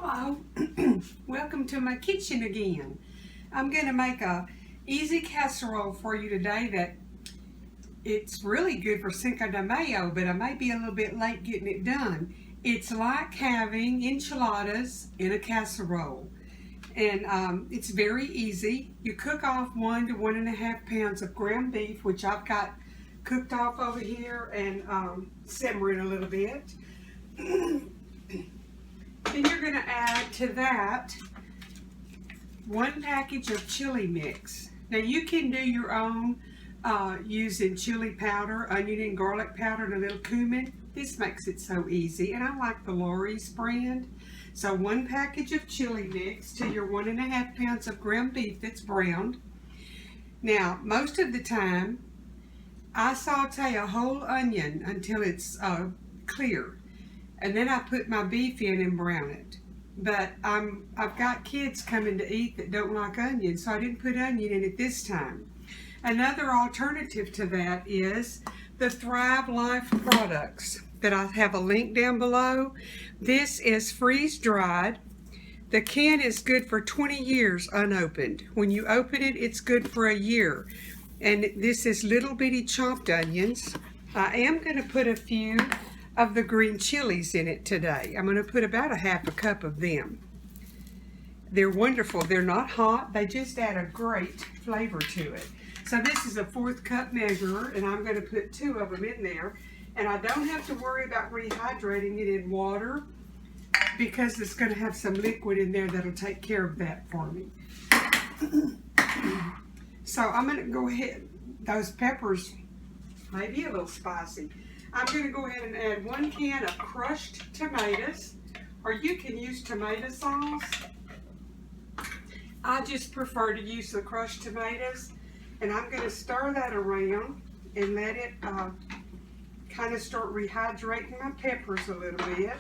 Hello, welcome to my kitchen again. I'm going to make a easy casserole for you today that it's really good for Cinco de Mayo, but I may be a little bit late getting it done. It's like having enchiladas in a casserole, and it's very easy. You cook off 1 to 1.5 pounds of ground beef, which I've got cooked off over here and simmering a little bit. Then you're going to add to that 1 package of chili mix. Now you can do your own using chili powder, onion and garlic powder, and a little cumin. This makes it so easy, and I like the Lori's brand. So 1 package of chili mix to your 1.5 pounds of ground beef that's browned. Now most of the time I saute a whole onion until it's clear. And then I put my beef in and brown it. But I've got kids coming to eat that don't like onions, so I didn't put onion in it this time. Another alternative to that is the Thrive Life products that I have a link down below. This is freeze dried. The can is good for 20 years unopened. When you open it, it's good for a year. And this is little bitty chopped onions. I am going to put a few of the green chilies in it today. I'm going to put about 1/2 cup of them. They're wonderful. They're not hot. They just add a great flavor to it. So this is a 1/4 cup measure, and I'm going to put 2 of them in there. And I don't have to worry about rehydrating it in water because it's going to have some liquid in there that'll take care of that for me. So I'm going to go ahead. Those peppers may be a little spicy. I'm going to go ahead and add 1 can of crushed tomatoes, or you can use tomato sauce. I just prefer to use the crushed tomatoes, and I'm going to stir that around and let it kind of start rehydrating my peppers a little bit.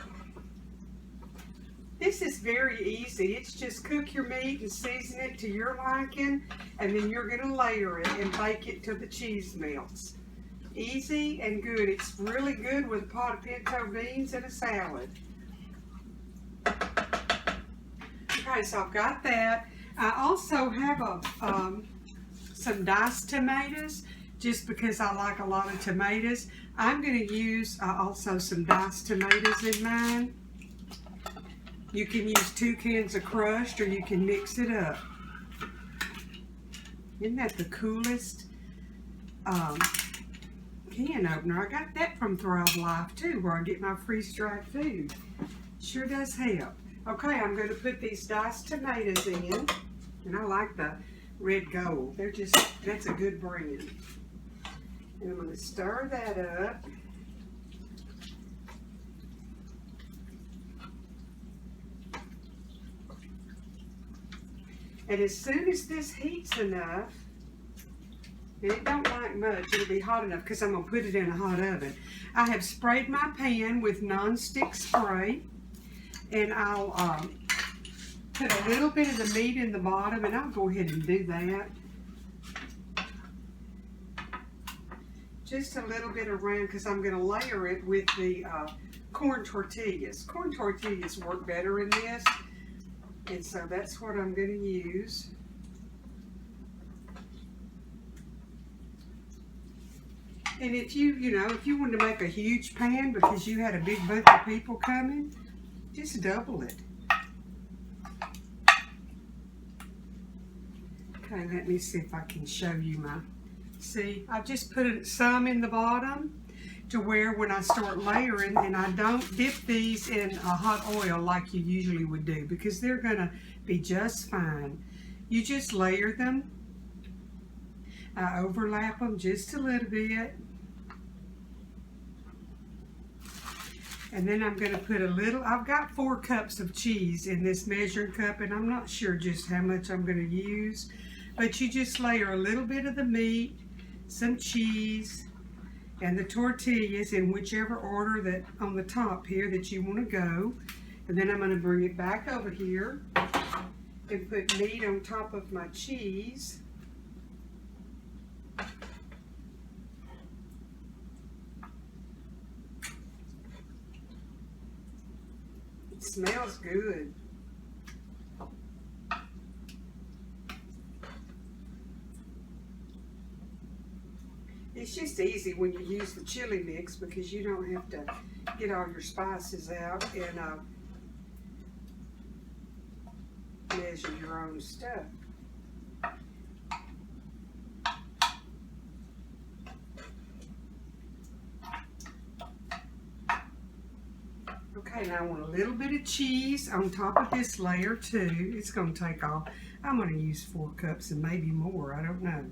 This is very easy. It's just cook your meat and season it to your liking, and then you're going to layer it and bake it till the cheese melts. Easy and good. It's really good with a pot of pinto beans and a salad. Okay, so I've got that. I also have some diced tomatoes, just because I like a lot of tomatoes. I'm going to use also some diced tomatoes in mine. You can use 2 cans of crushed, or you can mix it up. Isn't that the coolest can opener? I got that from Thrive Life too, where I get my freeze-dried food. Sure does help. Okay, I'm going to put these diced tomatoes in, and I like the red gold. That's a good brand. And I'm going to stir that up. And as soon as this heats enough, and it don't like much, it'll be hot enough because I'm going to put it in a hot oven. I have sprayed my pan with non-stick spray, and I'll put a little bit of the meat in the bottom, and I'll go ahead and do that. Just a little bit around, because I'm going to layer it with the corn tortillas. Corn tortillas work better in this, and so that's what I'm going to use. And if you wanted to make a huge pan because you had a big bunch of people coming, just double it. Okay, let me see if I can show you see, I've just put some in the bottom to where when I start layering, and I don't dip these in a hot oil like you usually would do, because they're gonna be just fine. You just layer them. I overlap them just a little bit. And then I'm going to put a little, I've got 4 cups of cheese in this measuring cup, and I'm not sure just how much I'm going to use. But you just layer a little bit of the meat, some cheese, and the tortillas in whichever order that on the top here that you want to go. And then I'm going to bring it back over here and put meat on top of my cheese. It smells good. It's just easy when you use the chili mix because you don't have to get all your spices out and measure your own stuff. Okay, now I want a little bit of cheese on top of this layer too. It's going to take off. I'm going to use 4 cups and maybe more. I don't know.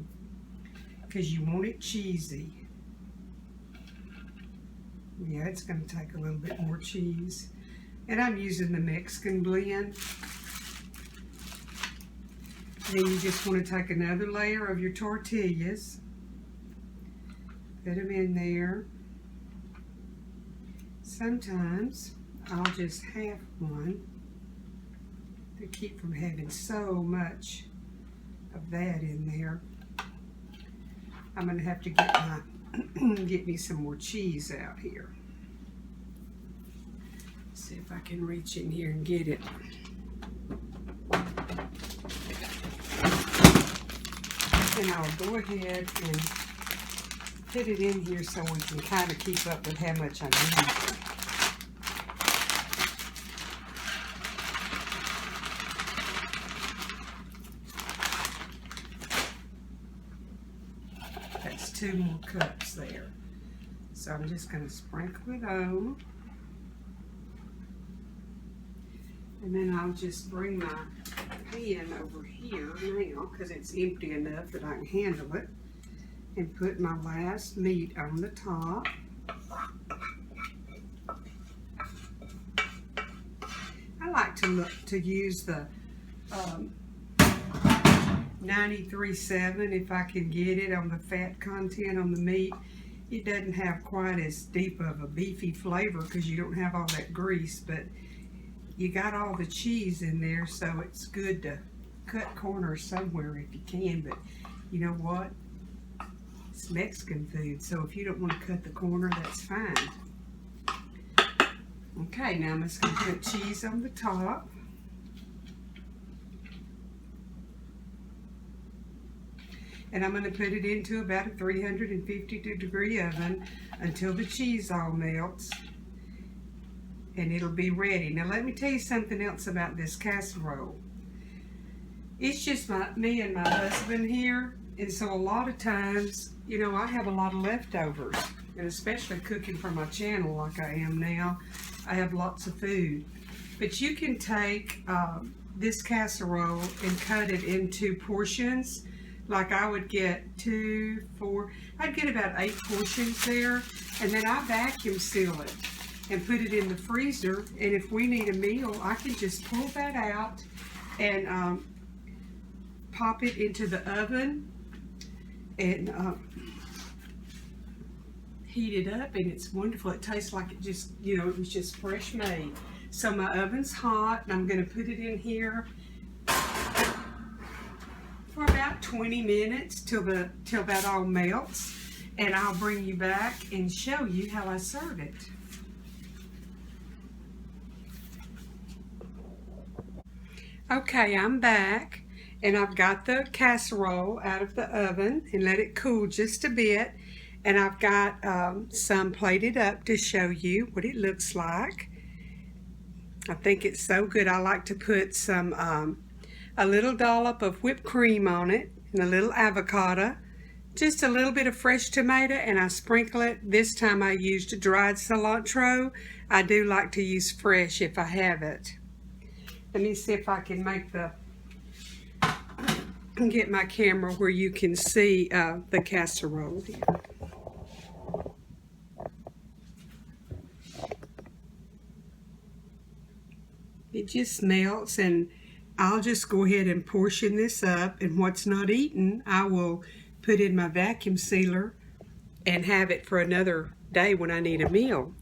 Because you want it cheesy. Yeah, it's going to take a little bit more cheese. And I'm using the Mexican blend. Then you just want to take another layer of your tortillas. Put them in there. Sometimes I'll just have one to keep from having so much of that in there. I'm going to have to get me some more cheese out here. See if I can reach in here and get it. And I'll go ahead and put it in here so we can kind of keep up with how much I need. That's 2 more cups there. So I'm just going to sprinkle it on. And then I'll just bring my pan over here now because it's empty enough that I can handle it. And put my last meat on the top. I like to use the 93.7 if I can get it on the fat content on the meat. It doesn't have quite as deep of a beefy flavor because you don't have all that grease, but you got all the cheese in there, so it's good to cut corners somewhere if you can. But you know what? It's Mexican food, so if you don't want to cut the corner, that's fine. Okay, now I'm just going to put cheese on the top. And I'm going to put it into about a 350-degree oven until the cheese all melts. And it'll be ready. Now let me tell you something else about this casserole. It's just me and my husband here. And so a lot of times, you know, I have a lot of leftovers, and especially cooking for my channel like I am now, I have lots of food. But you can take this casserole and cut it into portions. Like I would get 2, 4, I'd get about 8 portions there, and then I vacuum seal it and put it in the freezer. And if we need a meal, I can just pull that out and pop it into the oven and heat it up, and it's wonderful. It tastes like it just, you know, it was just fresh made. So my oven's hot, and I'm going to put it in here for about 20 minutes till that all melts, and I'll bring you back and show you how I serve it. Okay, I'm back. And I've got the casserole out of the oven and let it cool just a bit. And I've got some plated up to show you what it looks like. I think it's so good. I like to put some, a little dollop of whipped cream on it and a little avocado. Just a little bit of fresh tomato, and I sprinkle it. This time I used dried cilantro. I do like to use fresh if I have it. Let me see if I can make get my camera where you can see the casserole here. It just melts, and I'll just go ahead and portion this up, and what's not eaten I will put in my vacuum sealer and have it for another day when I need a meal.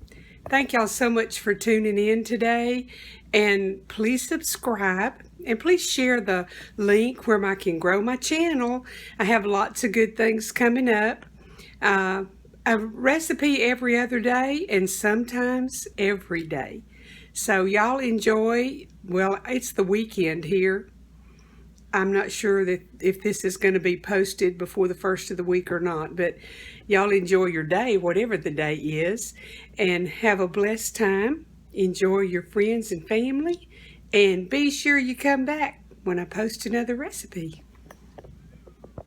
Thank y'all so much for tuning in today, and please subscribe. And please share the link where I can grow my channel. I have lots of good things coming up. A recipe every other day and sometimes every day. So y'all enjoy. Well, it's the weekend here. I'm not sure that if this is going to be posted before the first of the week or not, but y'all enjoy your day, whatever the day is, and have a blessed time. Enjoy your friends and family, and be sure you come back when I post another recipe.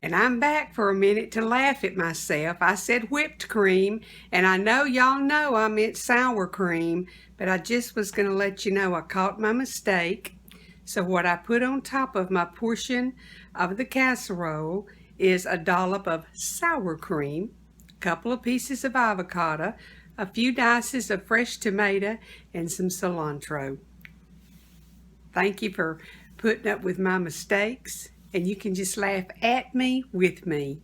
And I'm back for a minute to laugh at myself. I said whipped cream, and I know y'all know I meant sour cream, but I just was going to let you know I caught my mistake. So what I put on top of my portion of the casserole is a dollop of sour cream, a couple of pieces of avocado, a few dices of fresh tomato, and some cilantro. Thank you for putting up with my mistakes, and you can just laugh at me with me.